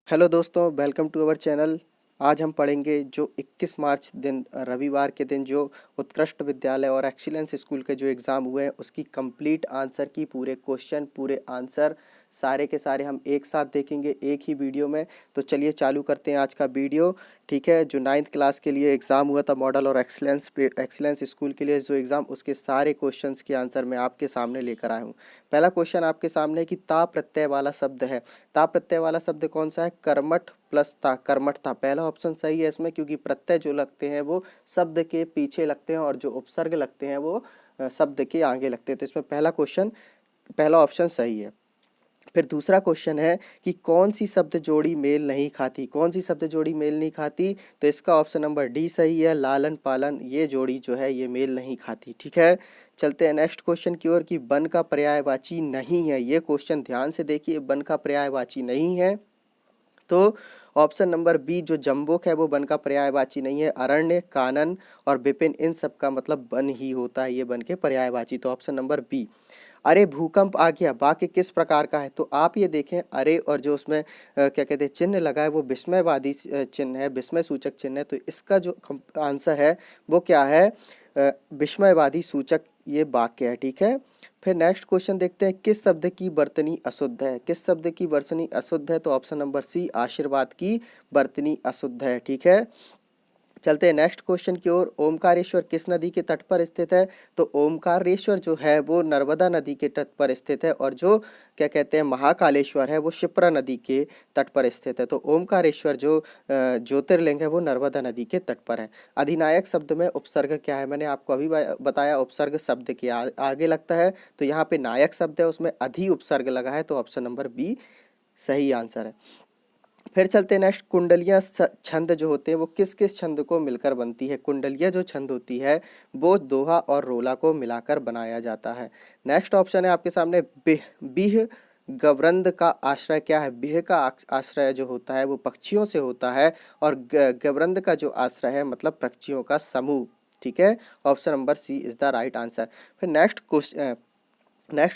Hello दोस्तों, welcome to our channel. आज हम पढ़ेंगे जो 21 मार्च दिन रविवार के दिन जो उत्कृष्ट विद्यालय और एक्सीलेंस स्कूल के जो एग्ज़ाम हुए हैं उसकी कंप्लीट आंसर की पूरे क्वेश्चन पूरे आंसर सारे के सारे हम एक साथ देखेंगे एक ही वीडियो में। तो चलिए चालू करते हैं आज का वीडियो। ठीक है, जो 9th क्लास के लिए एग्ज़ाम हुआ था मॉडल और एक्सीलेंस स्कूल के लिए जो एग्ज़ाम, उसके सारे क्वेश्चंस के आंसर मैं आपके सामने लेकर आया हूँ। पहला क्वेश्चन आपके सामने कि ता प्रत्यय वाला शब्द है। ता प्रत्यय वाला शब्द कौन सा है? कर्मठ प्लस ता, कर्मठ था। पहला ऑप्शन सही है इसमें, क्योंकि प्रत्यय जो लगते हैं वो शब्द के पीछे लगते हैं और जो उपसर्ग लगते हैं वो शब्द के आगे लगते हैं। तो इसमें पहला ऑप्शन सही है। फिर दूसरा क्वेश्चन है कि कौन सी शब्द जोड़ी मेल नहीं खाती? कौन सी शब्द जोड़ी मेल नहीं खाती? तो इसका ऑप्शन नंबर डी सही है। लालन पालन ये जोड़ी जो है ये मेल नहीं खाती। ठीक है, चलते हैं नेक्स्ट क्वेश्चन की ओर कि वन का पर्यायवाची नहीं है। ये क्वेश्चन ध्यान से देखिए, वन का पर्यायवाची नहीं है तो ऑप्शन नंबर बी जो जम्बुक है वो वन का पर्यायवाची नहीं है। अरण्य, कानन और विपिन इन सब का मतलब वन ही होता है, ये वन के पर्यायवाची। तो ऑप्शन नंबर बी। अरे भूकंप आ गया वाक्य किस प्रकार का है? तो आप ये देखें, अरे और जो उसमें क्या कहते हैं चिन्ह लगा है वो विस्मयवादी चिन्ह है, विस्मय सूचक चिन्ह है। तो इसका जो आंसर है वो क्या है? विस्मयवादी सूचक ये वाक्य है। ठीक है, फिर नेक्स्ट क्वेश्चन देखते हैं, किस शब्द की वर्तनी अशुद्ध है? किस शब्द की वर्तनी अशुद्ध है? तो ऑप्शन नंबर सी आशीर्वाद की वर्तनी अशुद्ध है। ठीक है, चलते हैं नेक्स्ट क्वेश्चन की ओर। ओमकारेश्वर किस नदी के तट पर स्थित है? तो ओमकारेश्वर जो है वो नर्मदा नदी के तट पर स्थित है और जो क्या कहते हैं महाकालेश्वर है वो शिप्रा नदी के तट पर स्थित है। तो ओमकारेश्वर जो ज्योतिर्लिंग है वो नर्मदा नदी के तट पर है। अधिनायक शब्द में उपसर्ग क्या है? मैंने आपको अभी बताया, उपसर्ग शब्द के आगे लगता है। तो यहाँ पे नायक शब्द है उसमें अधि उपसर्ग लगा है, तो ऑप्शन नंबर बी सही आंसर है। फिर चलते हैं नेक्स्ट, कुंडलियाँ छंद जो होते हैं वो किस किस छंद को मिलकर बनती है? कुंडलियाँ जो छंद होती है वो दोहा और रोला को मिलाकर बनाया जाता है। नेक्स्ट ऑप्शन है आपके सामने, बिह गवरंद का आश्रय क्या है? बिह का आश्रय जो होता है वो पक्षियों से होता है और गवरंद का जो आश्रय है मतलब पक्षियों का समूह। ठीक है, option number C is the right answer. फिर नेक्स्ट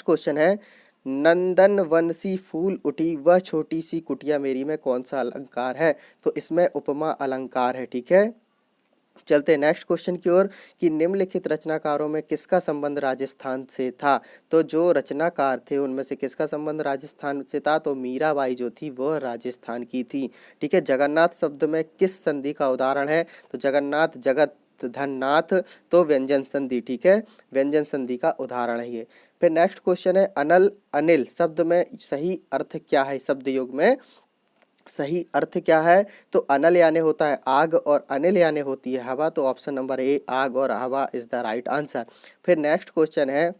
क्वेश्चन है, नंदन वन सी फूल उठी वह छोटी सी कुटिया मेरी में कौन सा अलंकार है? तो इसमें उपमा अलंकार है। ठीक है, चलते हैं नेक्स्ट क्वेश्चन की ओर कि निम्नलिखित रचनाकारों में किसका संबंध राजस्थान से था? तो जो रचनाकार थे उनमें से किसका संबंध राजस्थान से था? तो मीराबाई जो थी वह राजस्थान की थी। ठीक है, जगन्नाथ शब्द में किस संधि का उदाहरण है? तो जगन्नाथ, जगत, धननाथ, तो व्यंजन संधि। ठीक है, व्यंजन संधि का उदाहरण है ये। फिर नेक्स्ट क्वेश्चन है, अनल अनिल शब्द में सही अर्थ क्या है? शब्द योग में सही अर्थ क्या है? तो अनल यानी होता है आग और अनिल यानी होती है हवा। तो ऑप्शन नंबर ए आग और हवा इज द राइट आंसर। फिर नेक्स्ट क्वेश्चन है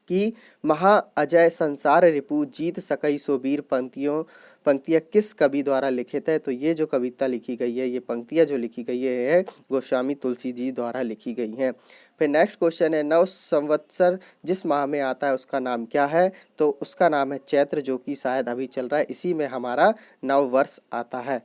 कि महा अजय संसार रिपु जीत सकई सोबीर पंक्तियां किस कवि द्वारा लिखित है? तो ये जो कविता लिखी गई है, ये पंक्तियां जो लिखी गई है गोस्वामी तुलसी जी द्वारा लिखी गई हैं। फिर नेक्स्ट क्वेश्चन है, नव संवत्सर जिस माह में आता है उसका नाम क्या है? तो उसका नाम है चैत्र, जो कि शायद अभी चल रहा है, इसी में हमारा नव वर्ष आता है।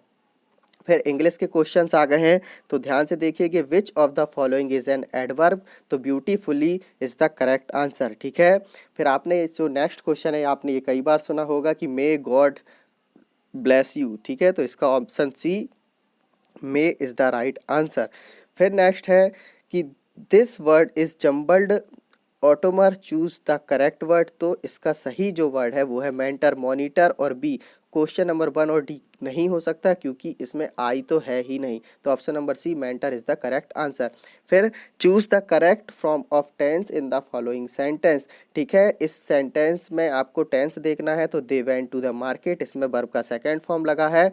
फिर इंग्लिश के क्वेश्चंस आ गए हैं, तो ध्यान से देखिए कि which of the following is an adverb? तो beautifully is the correct answer. ठीक है, फिर आपने जो नेक्स्ट क्वेश्चन है आपने ये कई बार सुना होगा कि मे गॉड ब्लेस यू। ठीक है, तो इसका ऑप्शन सी मे इज द राइट आंसर। फिर नेक्स्ट है कि दिस वर्ड इज जम्बल्ड ऑटोमर चूज द करेक्ट वर्ड। तो इसका सही जो वर्ड है वो है मेंटर, मॉनिटर और बी। क्वेश्चन नंबर 1 और डी नहीं हो सकता क्योंकि इसमें आई तो है ही नहीं। तो option number C mentor is the correct answer. फिर choose the correct form of tense in the following sentence. ठीक है, इस सेंटेंस में आपको टेंस देखना है। तो they went to the market, इसमें वर्ब का सेकेंड फॉर्म लगा है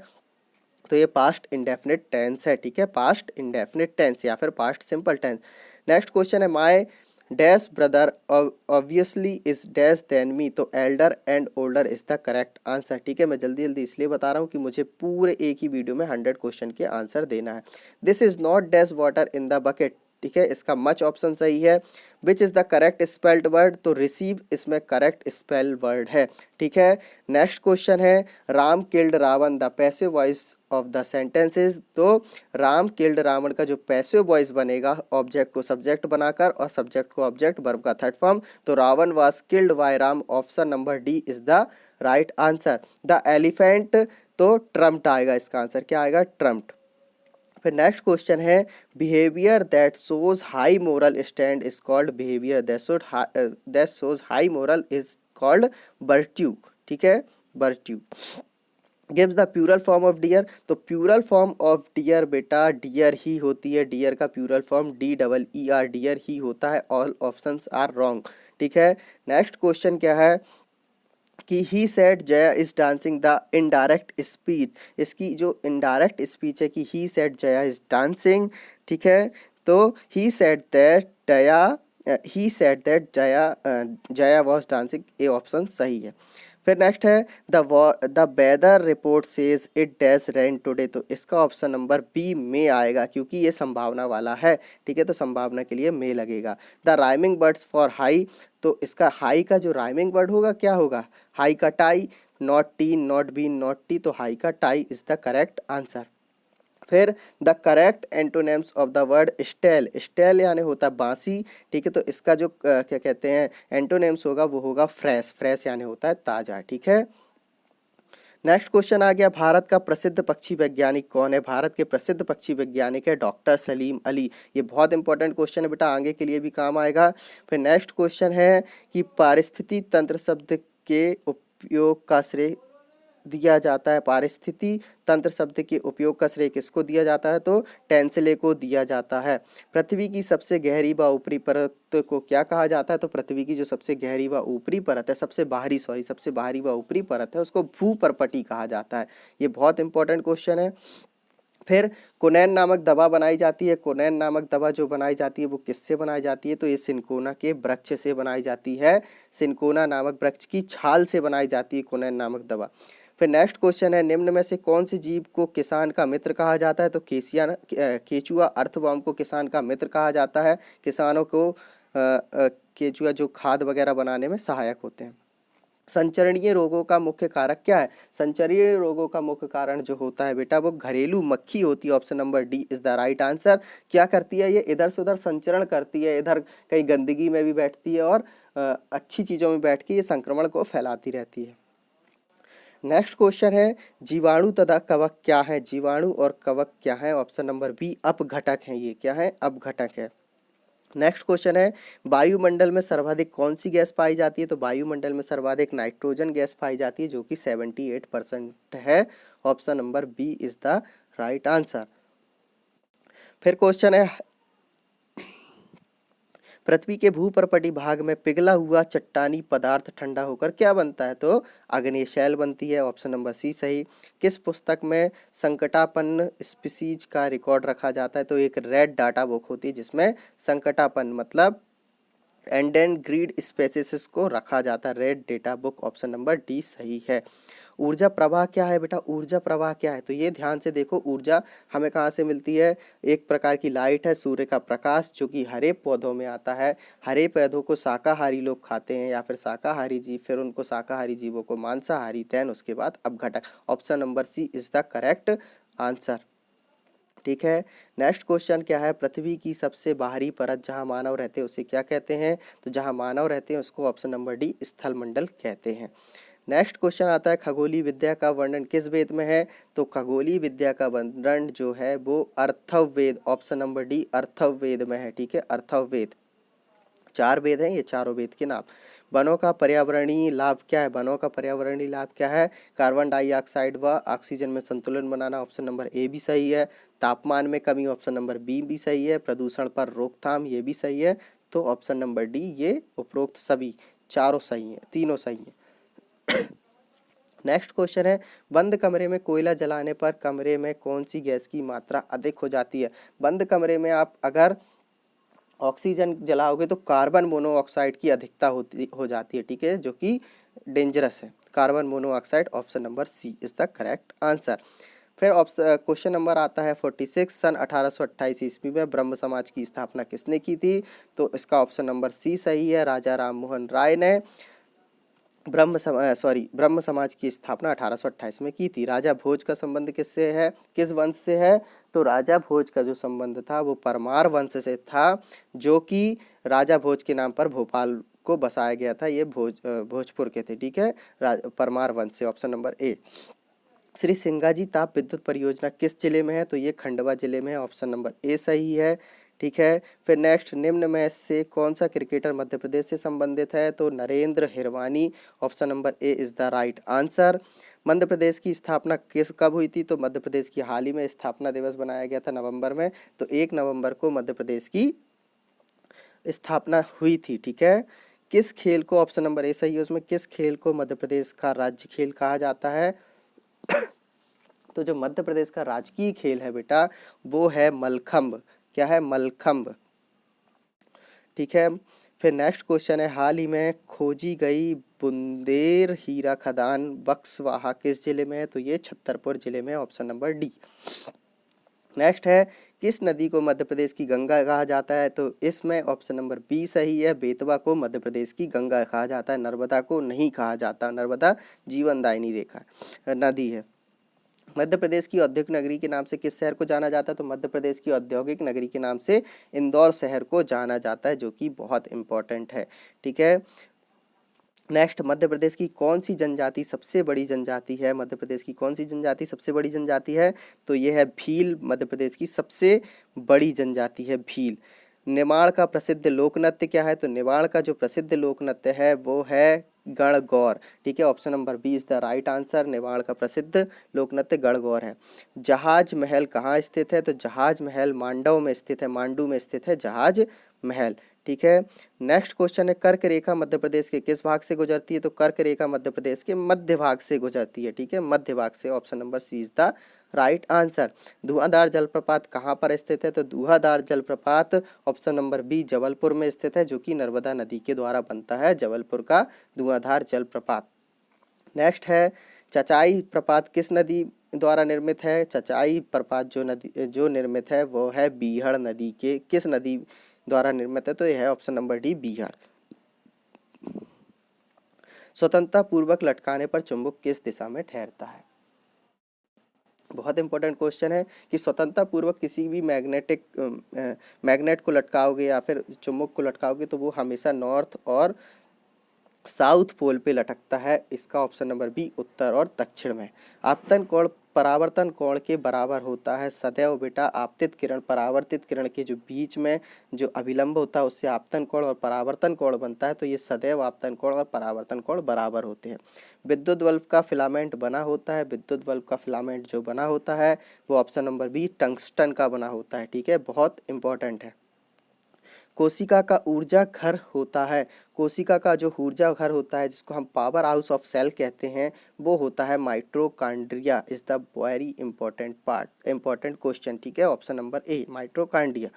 तो ये पास्ट इंडेफिनिट टेंस है। ठीक है, पास्ट इंडेफिनिट टेंस या फिर past simple tense. Next question है, my dash brother obviously is dash then me. तो elder and older is the correct answer. ठीक है, मैं जल्दी जल्दी इसलिए बता रहा हूँ कि मुझे पूरे एक ही वीडियो में 100 क्वेश्चन के आंसर देना है। This is not dash water in the bucket. ठीक है, इसका मच ऑप्शन सही है। Which is the correct spelled word? तो रिसीव इसमें करेक्ट स्पेल वर्ड है। ठीक है, नेक्स्ट क्वेश्चन है, Ram killed Ravan the passive voice of the sentences. तो राम किल्ड रावण का जो पैसिव वॉइस बनेगा ऑब्जेक्ट को सब्जेक्ट बनाकर और सब्जेक्ट को ऑब्जेक्ट, वर्ब का थर्ड फॉर्म। तो Ravan was killed by Ram, option number D is the right answer. The elephant तो ट्रम्प्ड आएगा इसका आंसर, क्या आएगा, ट्रम्प्ड। फिर नेक्स्ट क्वेश्चन है, behaviour that shows high moral stand is called, behaviour that shows high moral is called virtue, ठीक है, virtue. Gives the plural form of dear, तो प्यूरल फॉर्म ऑफ डियर बेटा dear ही होती है, dear का plural form DEER, dear ही होता है। All options are wrong, ठीक है। नेक्स्ट क्वेश्चन क्या है कि he said Jaya is dancing, the indirect speech, इसकी जो इनडायरेक्ट स्पीच है कि he said Jaya is dancing, ठीक है, तो he said that Jaya was dancing, A option सही है। फिर नेक्स्ट है the weather report says it dash rain today, तो इसका ऑप्शन नंबर बी में आएगा क्योंकि ये संभावना वाला है, ठीक है, तो संभावना के लिए में लगेगा। The rhyming words for high, तो इसका हाई का जो राइमिंग वर्ड होगा क्या होगा, हाई का tie, not T not B not T, तो हाई का tie is the correct answer. फिर the correct antonyms of the word stale, stale यानी होता है बांसी, ठीक है, तो इसका जो क्या कहते हैं एंटोनेम्स होगा वो होगा फ्रेश, फ्रेश यानी होता है ताजा, ठीक है। नेक्स्ट क्वेश्चन आ गया, भारत का प्रसिद्ध पक्षी वैज्ञानिक कौन है, भारत के प्रसिद्ध पक्षी वैज्ञानिक है डॉक्टर सलीम अली, ये बहुत इंपॉर्टेंट क्वेश्चन है बेटा, आगे के लिए भी काम आएगा। फिर नेक्स्ट क्वेश्चन है कि पारिस्थिति तंत्र शब्द के उपयोग का श्रेय दिया जाता है, पारिस्थिति तंत्र शब्द के उपयोग का श्रेय किसको दिया जाता है, तो टेंसले को दिया जाता है। पृथ्वी की सबसे गहरी व ऊपरी परत को क्या कहा जाता है, तो पृथ्वी की जो सबसे गहरी व ऊपरी परत है, सबसे बाहरी व ऊपरी परत है उसको भूपर्पटी कहा जाता है। ये बहुत इंपॉर्टेंट क्वेश्चन है। फिर कोनैन नामक दवा बनाई जाती है, कोनैन नामक दवा जो बनाई जाती है वो किससे बनाई जाती है, तो ये सिनकोना के वृक्ष से बनाई जाती है, सिनकोना नामक वृक्ष की छाल से बनाई जाती है कोनैन नामक दवा। फिर नेक्स्ट क्वेश्चन है, निम्न में से कौन सी जीव को किसान का मित्र कहा जाता है, तो केचुआ अर्थवर्म को किसान का मित्र कहा जाता है, किसानों को केचुआ जो खाद वगैरह बनाने में सहायक होते हैं। संचरणीय रोगों का मुख्य कारक क्या है, संचरणीय रोगों का मुख्य कारण जो होता है बेटा वो घरेलू मक्खी होती है, option number D is the right answer. क्या करती है, ये इधर से उधर संचरण करती है, इधर कहीं गंदगी में भी बैठती है और अच्छी चीज़ों में बैठ के ये संक्रमण को फैलाती रहती है। नेक्स्ट क्वेश्चन है, जीवाणु तथा कवक क्या है, जीवाणु और कवक क्या है, ऑप्शन नंबर बी अपघटक है, ये क्या है, अपघटक है। नेक्स्ट क्वेश्चन है, वायुमंडल में सर्वाधिक कौन सी गैस पाई जाती है, तो वायुमंडल में सर्वाधिक नाइट्रोजन गैस पाई जाती है जो कि 78% है, option number B is the right answer. फिर क्वेश्चन है, पृथ्वी के भूपर्पटी भाग में पिघला हुआ चट्टानी पदार्थ ठंडा होकर क्या बनता है, तो अग्नेय शैल बनती है, ऑप्शन नंबर सी सही। किस पुस्तक में संकटापन्न स्पीसीज का रिकॉर्ड रखा जाता है, तो एक रेड डाटा बुक होती है जिसमें संकटापन्न मतलब एंडेंग्रीड स्पेसीज को रखा जाता है, red data book, option number D सही है। ऊर्जा प्रवाह क्या है बेटा, ऊर्जा प्रवाह क्या है, तो ये ध्यान से देखो, ऊर्जा हमें कहाँ से मिलती है, एक प्रकार की लाइट है, सूर्य का प्रकाश जो कि हरे पौधों में आता है, हरे पौधों को शाकाहारी लोग खाते हैं या फिर शाकाहारी जीव, फिर उनको शाकाहारी जीवों को मांसाहारी, देन उसके बाद अपघटक, option number C is the correct answer, ठीक है। नेक्स्ट क्वेश्चन क्या है, पृथ्वी की सबसे बाहरी परत जहां मानव रहते हैं उसे क्या कहते हैं, तो जहां मानव रहते हैं उसको ऑप्शन नंबर डी स्थलमंडल कहते हैं। नेक्स्ट क्वेश्चन आता है, खगोलीय विद्या का वर्णन किस वेद में है, तो खगोलीय विद्या का वर्णन जो है वो Atharvaveda, option number D Atharvaveda में है, ठीक है, अर्थववेद। 4 वेद हैं ये, चारों वेद के नाम। वनों का पर्यावरणीय लाभ क्या है, वनों का पर्यावरणीय लाभ क्या है, कार्बन डाइऑक्साइड व ऑक्सीजन में संतुलन बनाना, ऑप्शन नंबर ए भी सही है। तापमान में कमी, ऑप्शन नंबर बी भी सही है। प्रदूषण पर रोकथाम, ये भी सही है, तो ऑप्शन नंबर डी, ये उपरोक्त सभी चारों सही हैं, तीनों सही हैं। नेक्स्ट क्वेश्चन है, बंद कमरे में कोयला जलाने पर कमरे में कौन सी गैस की मात्रा अधिक हो जाती है, बंद कमरे में आप अगर ऑक्सीजन जलाओगे तो कार्बन मोनोऑक्साइड की अधिकता हो जाती है, ठीक है, जो कि डेंजरस है, carbon monoxide, option number C is the correct answer. फिर क्वेश्चन नंबर आता है 46, सन 1828 ईस्वी में ब्रह्म समाज की स्थापना किसने की थी, तो इसका ऑप्शन नंबर सी सही है, राजा राम मोहन राय ने ब्रह्म समाज की स्थापना 1828 में की थी। राजा भोज का संबंध किससे है, किस वंश से है, तो राजा भोज का जो संबंध था वो परमार वंश से था, जो कि राजा भोज के नाम पर भोपाल को बसाया गया था, ये भोजपुर के थे, ठीक है, परमार वंश से, ऑप्शन नंबर ए। श्री सिंगाजी ताप विद्युत परियोजना किस जिले में है? तो ये खंडवा जिले में है, ऑप्शन नंबर ए सही है। ठीक है, फिर नेक्स्ट, निम्न में से कौन सा क्रिकेटर मध्य प्रदेश से संबंधित है? तो Narendra Hirwani, option number A is the right answer. Madhya Pradesh की स्थापना किस कब हुई थी? तो मध्य प्रदेश की हाल ही में स्थापना दिवस बनाया गया था नवंबर में, तो 1 नवंबर को मध्य प्रदेश की स्थापना हुई थी। ठीक है, किस खेल को, ऑप्शन नंबर ए सही है उसमें, किस खेल को मध्य प्रदेश का राज्य खेल कहा जाता है? तो जो मध्य प्रदेश का राजकीय खेल है बेटा, वो है मलखंभ। क्या है? मलखंभ। ठीक है, फिर नेक्स्ट क्वेश्चन है, हाल ही में खोजी गई बुंदेर हीरा खदान बक्सवाहा किस जिले में है? तो ये छतरपुर जिले में, ऑप्शन नंबर डी। नेक्स्ट है, किस नदी को मध्य प्रदेश की गंगा कहा जाता है? तो इसमें ऑप्शन नंबर बी सही है, बेतवा को मध्य प्रदेश की गंगा कहा जाता है, नर्मदा को नहीं कहा जाता। नर्मदा जीवनदायिनी रेखा नदी है। मध्य प्रदेश की औद्योगिक नगरी के नाम से किस शहर को जाना जाता है? तो मध्य प्रदेश की औद्योगिक नगरी के नाम से इंदौर शहर को जाना जाता है, जो कि बहुत इंपॉर्टेंट है। ठीक है, नेक्स्ट, मध्य प्रदेश की कौन सी जनजाति सबसे बड़ी जनजाति है? मध्य प्रदेश की कौन सी जनजाति सबसे बड़ी जनजाति है? तो ये है भील, मध्य प्रदेश की सबसे बड़ी जनजाति है भील। निमाड़ का प्रसिद्ध लोक नृत्य क्या है? तो निमाड़ का जो प्रसिद्ध लोक नृत्य है वो है गणगौर। ठीक है, option number B is the right answer. Nimar का प्रसिद्ध लोक नृत्य गणगौर है। जहाज महल कहाँ स्थित है? तो जहाज महल मांडव में स्थित है, मांडू में स्थित है जहाज महल। ठीक है, नेक्स्ट क्वेश्चन है, कर्क रेखा मध्य प्रदेश के किस भाग से गुजरती है? तो कर्क रेखा मध्य प्रदेश के मध्य भाग से गुजरती है। ठीक है, मध्य भाग से, option number C is the right answer. Dhuandhar जलप्रपात कहाँ पर स्थित है? तो धुआंधार जलप्रपात ऑप्शन नंबर बी जबलपुर में स्थित है, जो कि नर्मदा नदी के द्वारा बनता है, जबलपुर का धुआंधार जलप्रपात। नेक्स्ट है, चचाई प्रपात किस नदी द्वारा निर्मित है? चचाई प्रपात जो निर्मित है वो है बीहड़ नदी के किस नदी द्वारा निर्मित है? तो यह है ऑप्शन नंबर डी बीहड़। स्वतंत्रता पूर्वक लटकाने पर चुंबक किस दिशा में ठहरता है? बहुत इंपॉर्टेंट क्वेश्चन है कि स्वतंत्रता पूर्वक किसी भी मैग्नेट को लटकाओगे या फिर चुंबक को लटकाओगे तो वो हमेशा नॉर्थ और साउथ पोल पे लटकता है। इसका ऑप्शन नंबर बी उत्तर और दक्षिण में। आपतन कोण परावर्तन कोण के बराबर होता है सदैव बेटा। आपतित किरण परावर्तित किरण के जो बीच में जो अभिलंब होता है उससे आपतन कोण और परावर्तन कोण बनता है, तो ये सदैव आपतन कोण और परावर्तन कोण बराबर होते हैं। विद्युत बल्ब का फिलामेंट बना होता है, विद्युत बल्ब का फिलामेंट जो बना होता है वो ऑप्शन नंबर बी टंगस्टन का बना होता है। ठीक है, बहुत इंपॉर्टेंट है। कोशिका का ऊर्जा घर होता है, कोशिका का जो ऊर्जा घर होता है जिसको हम पावर हाउस ऑफ सेल कहते हैं वो होता है mitochondria. Is the very important question. ठीक है, ऑप्शन नंबर ए माइटोकॉन्ड्रिया।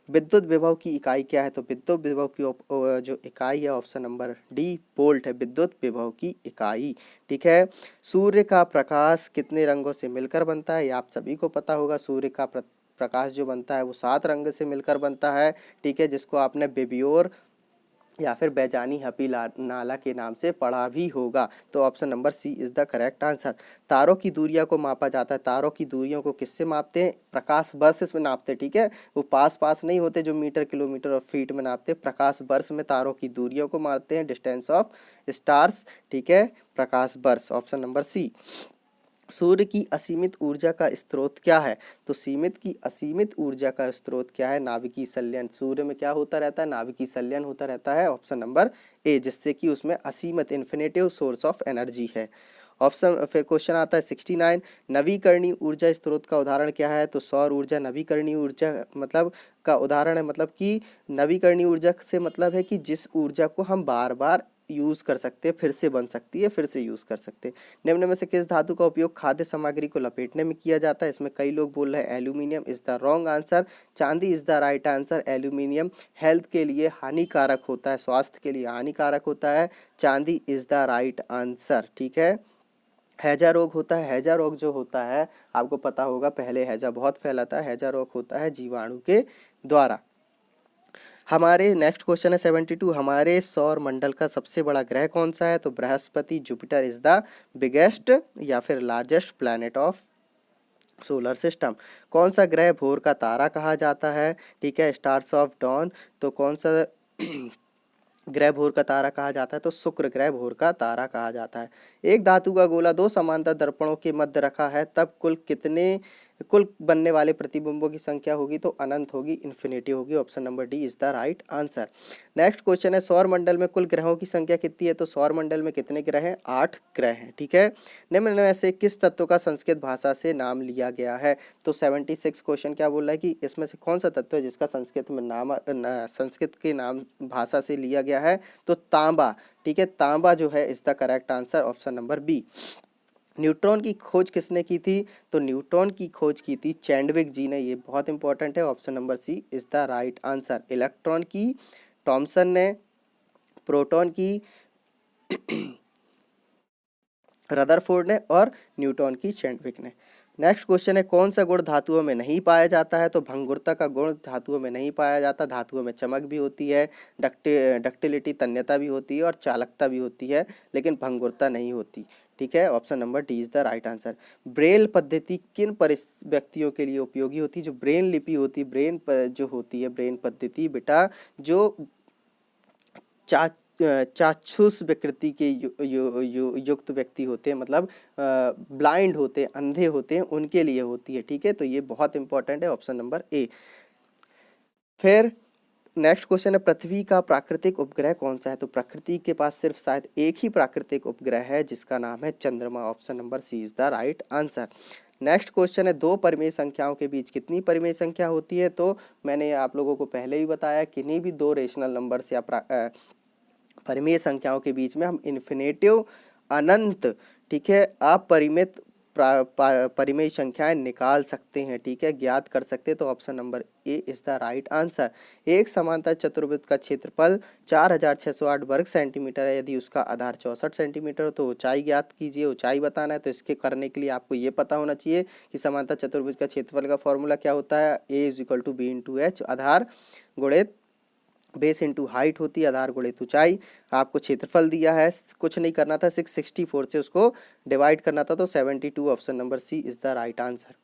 विद्युत विभव की इकाई क्या है? तो विद्युत विभव की जो इकाई है ऑप्शन नंबर डी वोल्ट है, विद्युत विभव की इकाई। ठीक है, सूर्य का प्रकाश कितने रंगों से मिलकर बनता है? ये आप सभी को पता होगा। सूर्य का प्रकाश जो बनता है वो 7 रंग से मिलकर बनता है। ठीक है, जिसको आपने बेबियोर या फिर बैजानी हपी नाला के नाम से पढ़ा भी होगा। तो option number C is the correct answer. तारों की दूरियां को मापा जाता है, तारों की दूरियों को किससे मापते हैं? प्रकाश वर्ष में नापते। ठीक है, वो पास नहीं होते जो मीटर किलोमीटर और फीट में नापते, प्रकाश वर्ष में तारों की दूरियों को मापते हैं, डिस्टेंस ऑफ स्टार्स। ठीक है, प्रकाश वर्ष, ऑप्शन नंबर सी। सूर्य की असीमित ऊर्जा का स्रोत क्या है? तो असीमित ऊर्जा का स्रोत क्या है? नाभिकीय संलयन। सूर्य में क्या होता रहता है? नाभिकीय संलयन होता रहता है, ऑप्शन नंबर ए, जिससे कि उसमें असीमित इन्फिनिटिव सोर्स ऑफ एनर्जी है। ऑप्शन फिर क्वेश्चन आता है 69, नवीकरणीय ऊर्जा स्रोत का उदाहरण क्या है? तो सौर ऊर्जा नवीकरणीय ऊर्जा मतलब का उदाहरण है, मतलब कि नवीकरणीय ऊर्जा से मतलब है कि जिस ऊर्जा को हम बार बार यूज़ कर सकते हैं, फिर से बन सकती है, फिर से यूज़ कर सकते हैं। निम्न में से किस धातु का उपयोग खाद्य सामग्री को लपेटने में किया जाता है? इसमें कई लोग बोल रहे हैं aluminium is the wrong answer. चांदी is the right answer. Aluminium health के लिए हानिकारक होता है, स्वास्थ्य के लिए हानिकारक होता है। चांदी इज द राइट आंसर। ठीक है, हैजा रोग होता है, हैजा रोग जो होता है आपको पता होगा, पहले हैजा बहुत फैला था, हैजा रोग होता है जीवाणु के द्वारा। हमारे नेक्स्ट क्वेश्चन है 72, हमारे सौर मंडल का सबसे बड़ा ग्रह कौन सा है? तो Brihaspati, Jupiter is the biggest या फिर largest planet of solar system. कौन सा ग्रह भोर का तारा कहा जाता है? ठीक है, स्टार्स ऑफ डॉन। तो कौन सा ग्रह भोर का तारा कहा जाता है? तो शुक्र ग्रह भोर का तारा कहा जाता है। एक धातु का गोला दो समांतर दर्पणों के मध्य रखा है, तब कुल बनने वाले प्रतिबिंबों की संख्या होगी तो अनंत होगी, इन्फिनिटी होगी। Option number D is the right answer. Next question है सौर मंडल में कुल ग्रहों की संख्या कितनी है? तो सौर मंडल में कितने ग्रह हैं? 8 ग्रह हैं, ठीक है। निम्न में से किस तत्व का संस्कृत भाषा से नाम लिया गया है? तो 76 क्वेश्चन क्या बोल रहा है कि इसमें से कौन सा तत्व है जिसका संस्कृत में संस्कृत के नाम भाषा से लिया गया है? तो तांबा, ठीक है, तांबा जो है is the correct answer, option number B. Neutron की खोज किसने की थी? तो न्यूट्रॉन की खोज की थी चैंडविक जी ने, ये बहुत इंपॉर्टेंट है, option number C is the right answer. Electron की थॉमसन ने, प्रोटॉन की रदरफोर्ड ने और न्यूट्रॉन की चैंडविक ने। नेक्स्ट क्वेश्चन है कौन सा गुण धातुओं में नहीं पाया जाता है? तो भंगुरता का गुण धातुओं में नहीं पाया जाता। धातुओं में चमक भी होती है, डक्टिलिटी तन्यता भी होती है और चालकता भी होती है, लेकिन भंगुरता नहीं होती, ठीक है। Option number D is the right answer. Braille पद्धति किन व्यक्तियों के लिए उपयोगी होती है? जो ब्रेन लिपि होती है, जो होती है ब्रेन पद्धति बेटा, जो चाक्षुष विकृति के युक्त व्यक्ति होते हैं, मतलब ब्लाइंड होते हैं, अंधे होते हैं, उनके लिए होती है, ठीक है। तो ये बहुत इंपॉर्टेंट है, ऑप्शन नंबर ए। फिर नेक्स्ट क्वेश्चन है पृथ्वी का प्राकृतिक उपग्रह कौन सा है? तो प्रकृति के पास सिर्फ शायद एक ही प्राकृतिक उपग्रह है जिसका नाम है चंद्रमा, option number C is the right answer. Next question है दो परिमेय संख्याओं के बीच कितनी परिमेय संख्या होती है? तो मैंने आप लोगों को पहले ही बताया, किन्हीं भी दो रेशनल नंबर्स या परिमेय संख्याओं के बीच में हम इन्फिनेटिव, अनंत, ठीक है, अपरिमित परिमेय संख्याएं निकाल सकते हैं, ठीक है, ज्ञात कर सकते हैं। तो option number A is the right answer. एक समांतर चतुर्भुज का क्षेत्रफल 4608 वर्ग सेंटीमीटर है। यदि उसका आधार 64 सेंटीमीटर हो तो ऊंचाई ज्ञात कीजिए। ऊंचाई बताना है तो इसके करने के लिए आपको ये पता होना चाहिए कि समांतर चतुर्भुज का क्षेत्रफल का फॉर्मूला क्या होता है। A is equal to B into H, आधार गुणित बेस इंटू हाइट होती है, आधार गुणित ऊंचाई। आपको क्षेत्रफल दिया है, कुछ नहीं करना था, 664 से उसको डिवाइड करना था, तो 72, option number C is the right answer.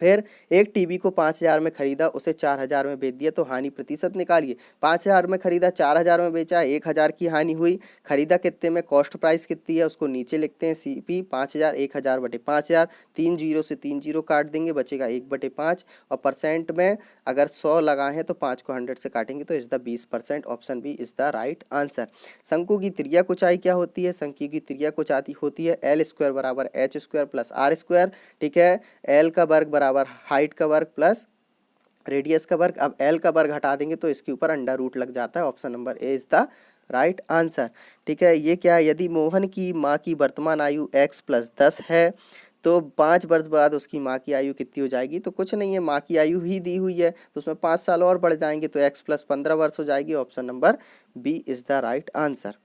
फिर एक टीवी को 5000 में खरीदा, उसे 4000 में बेच दिया, तो हानि प्रतिशत निकालिए। 5000 में खरीदा, 4000 में बेचा, 1000 की हानि हुई। खरीदा कितने में, कॉस्ट प्राइस कितनी है उसको नीचे लिखते हैं, CP 5000, 1000 बटे 5000, 3 जीरो से 3 जीरो काट देंगे, बचेगा 1/5। और परसेंट में अगर 100 लगाए हैं तो 5 को 100 से काटेंगे तो is the 20%, option B is the right answer. शंकु की त्रिज्या ऊंचाई क्या होती है? शंकु की त्रिज्या ऊंचाई होती है L² बराबर H² प्लस R², ठीक है। L का वर्ग बराबर हाइट का वर्ग प्लस रेडियस का वर्ग। अब L का वर्ग हटा देंगे तो इसके ऊपर अंडर रूट लग जाता है, option number A is the right answer, ठीक है। ये क्या है, यदि मोहन की माँ की वर्तमान आयु x + 10 है तो 5 वर्ष बाद उसकी माँ की आयु कितनी हो जाएगी? तो कुछ नहीं है, माँ की आयु ही दी हुई है तो उसमें 5 साल और बढ़ जाएंगे तो x + 15 वर्ष हो जाएगी, option number B is the right answer.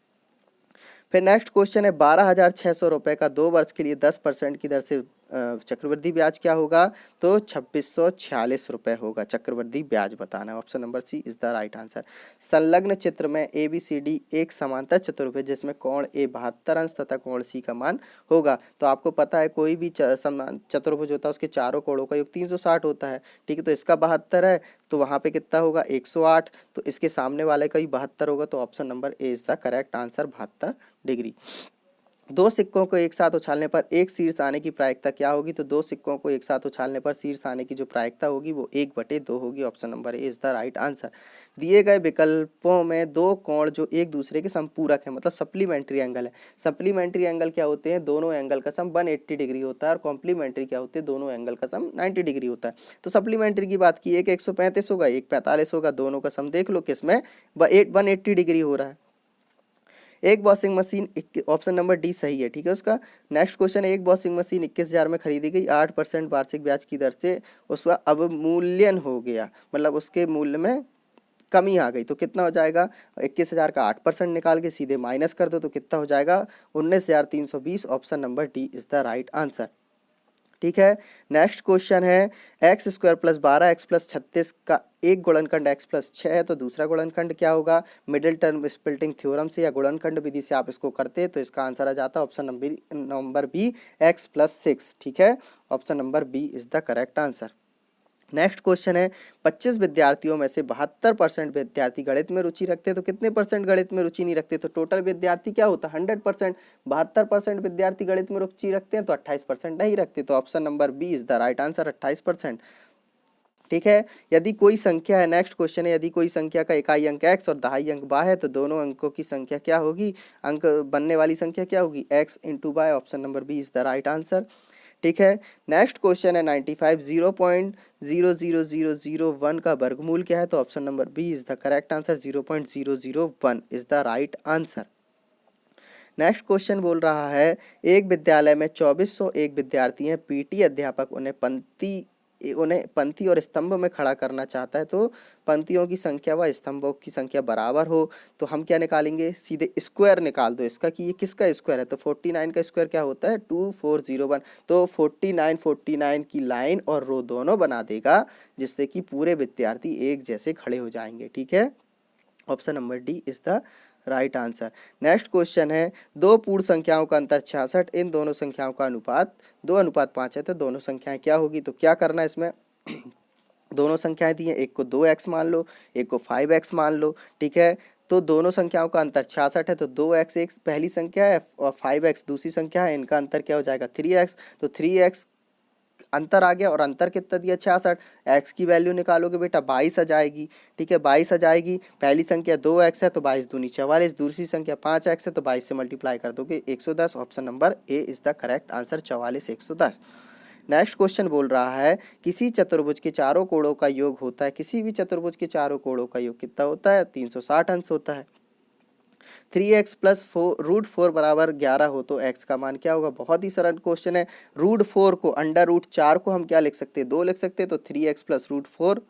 फिर नेक्स्ट क्वेश्चन है 12,600 रुपये का 2 वर्ष के लिए 10% की दर से चक्रवृद्धि ब्याज क्या होगा? तो 2646 रुपये होगा चक्रवृद्धि ब्याज, बताना है, option number C is the right answer. संलग्न चित्र में ABCD एक समांतर चतुर्भुज जिसमें कोण A 72 अंश तथा कोण C का मान होगा। तो आपको पता है कोई भी चतुर्भुज होता है उसके चारों कोणों का योग 360 होता है, ठीक है। तो इसका 72 है तो वहाँ पे कितना होगा 108, तो इसके सामने वाले का भी 72 होगा, तो option number A is the correct answer, 72 degree. दो सिक्कों को एक साथ उछालने पर एक शीर्ष आने की प्रायिकता क्या होगी? तो दो सिक्कों को एक साथ उछालने पर शीर्ष आने की जो प्रायिकता होगी वो 1/2 होगी, option number A is the right answer. दिए गए विकल्पों में दो कोण जो एक दूसरे के समपूरक है, मतलब सप्लीमेंट्री एंगल है। सप्लीमेंट्री एंगल क्या होते हैं? दोनों एंगल का सम 180 डिग्री होता है, और कॉम्प्लीमेंट्री क्या होते हैं? दोनों एंगल का सम 90 डिग्री होता है। तो सप्लीमेंट्री की बात की, एक 135 होगा, एक 45 होगा, दोनों का सम देख लो किसमें 180 डिग्री हो रहा है। एक washing machine, option number D सही है, ठीक है उसका। नेक्स्ट क्वेश्चन है एक वॉशिंग मशीन 21,000 में खरीदी गई, 8% वार्षिक ब्याज की दर से उसका अवमूल्यन हो गया, मतलब उसके मूल्य में कमी आ गई, तो कितना हो जाएगा? 21,000 का 8% निकाल के सीधे माइनस कर दो तो कितना हो जाएगा? 19,320, option number D is the right answer, ठीक है। नेक्स्ट क्वेश्चन है x² + 12x + 36 का एक गुणनखंड x + 6 है, तो दूसरा गुणनखंड क्या होगा? मिडिल टर्म स्प्लिटिंग थ्योरम से या गुणनखंड विधि से आप इसको करते तो इसका आंसर आ जाता ऑप्शन नंबर बी x + 6, ठीक है। Option number B is the correct answer. Next question है 25 विद्यार्थियों में से 72% विद्यार्थी गणित में रुचि रखते हैं, तो कितने परसेंट गणित में रुचि नहीं रखते? तो टोटल विद्यार्थी क्या होता है 100%। 72% विद्यार्थी गणित में रुचि रखते हैं तो 28% नहीं रखते, तो option number B is the right answer 28%। ठीक है, यदि कोई संख्या है, नेक्स्ट क्वेश्चन है, यदि कोई संख्या का इकाई अंक x और दहाई अंक y है तो दोनों अंकों की संख्या क्या होगी? अंक बनने वाली संख्या क्या होगी? x into Y. Option number B is the right answer. ठीक है, नेक्स्ट क्वेश्चन है 95 0.00001 का वर्गमूल क्या है? तो option number B is the correct answer 0.001 is the right answer. Next question बोल रहा है एक विद्यालय में 2401 विद्यार्थी हैं, पीटी अध्यापक उन्हें पंक्ति और स्तंभ में खड़ा करना चाहता है, तो पंक्तियों की संख्या व स्तंभों की संख्या बराबर हो, तो हम क्या निकालेंगे? सीधे स्क्वायर निकाल दो इसका कि ये किसका स्क्वायर है। तो 49 का स्क्वायर क्या होता है? 2401। तो 49 की लाइन और रो दोनों बना देगा, जिससे कि पूरे विद्यार्थी एक जैसे खड़े हो जाएंगे। ठीक है, option number D is the right answer. Next question है दो पूर्ण संख्याओं का अंतर 66, इन दोनों संख्याओं का अनुपात 2:5 है, तो दोनों संख्याएं क्या होगी? तो क्या करना है इसमें? दोनों संख्याएं दी हैं, एक को 2x मान लो, एक को 5x मान लो। ठीक है, तो दोनों संख्याओं का अंतर 66 है, तो 2x एक पहली संख्या है और 5x दूसरी संख्या है, इनका अंतर क्या हो जाएगा? 3x। तो 3x अंतर आ गया और अंतर कितना दिया? 66। x की वैल्यू निकालोगे बेटा 22 आ जाएगी। ठीक है, 22 आ जाएगी। पहली संख्या 2x है तो 22 दूनी 44, दूसरी संख्या 5x है तो 22 से मल्टीप्लाई कर दोगे 110। Option number A is the correct answer 44 110। Next question बोल रहा है किसी चतुर्भुज के चारों कोणों का योग होता है, किसी भी चतुर्भुज के चारों कोणों का योग कितना होता है? 360 अंश होता है। 3x प्लस √4 बराबर 11 हो तो x का मान क्या होगा? बहुत ही सरल क्वेश्चन है। √4 को √4 को हम क्या लिख सकते हैं? 2 लिख सकते हैं, तो 3x प्लस √4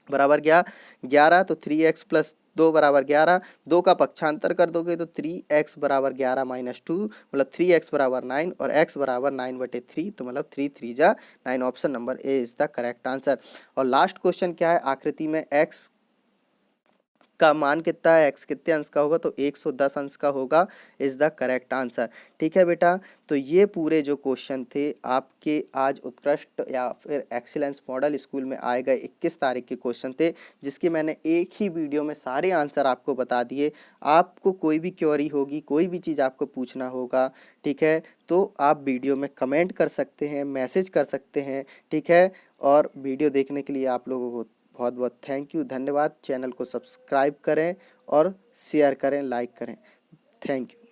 बराबर क्या? 11। तो 3x प्लस 2 बराबर 11, 2 का पक्षांतर कर दोगे तो 3x बराबर 11 माइनस 2 मतलब 3x बराबर 9 और x बराबर 9/3, तो मतलब 3 3 जा 9। Option number A is the correct answer. और लास्ट क्वेश्चन क्या है? आकृति में x का मान कितना है? x कितने अंश का होगा? तो 110 अंश का होगा इज द करेक्ट आंसर। ठीक है बेटा, तो ये पूरे जो क्वेश्चन थे आपके आज उत्कृष्ट या फिर एक्सीलेंस मॉडल स्कूल में आए गए 21 तारीख के क्वेश्चन थे, जिसके मैंने एक ही वीडियो में सारे आंसर आपको बता दिए। आपको कोई भी क्वेरी होगी, कोई भी चीज़ आपको पूछना होगा, ठीक है, तो आप वीडियो में कमेंट कर सकते हैं, मैसेज कर सकते हैं। ठीक है, और वीडियो देखने के लिए आप लोगों को बहुत बहुत थैंक यू, धन्यवाद। चैनल को सब्सक्राइब करें और शेयर करें, लाइक करें। Thank you.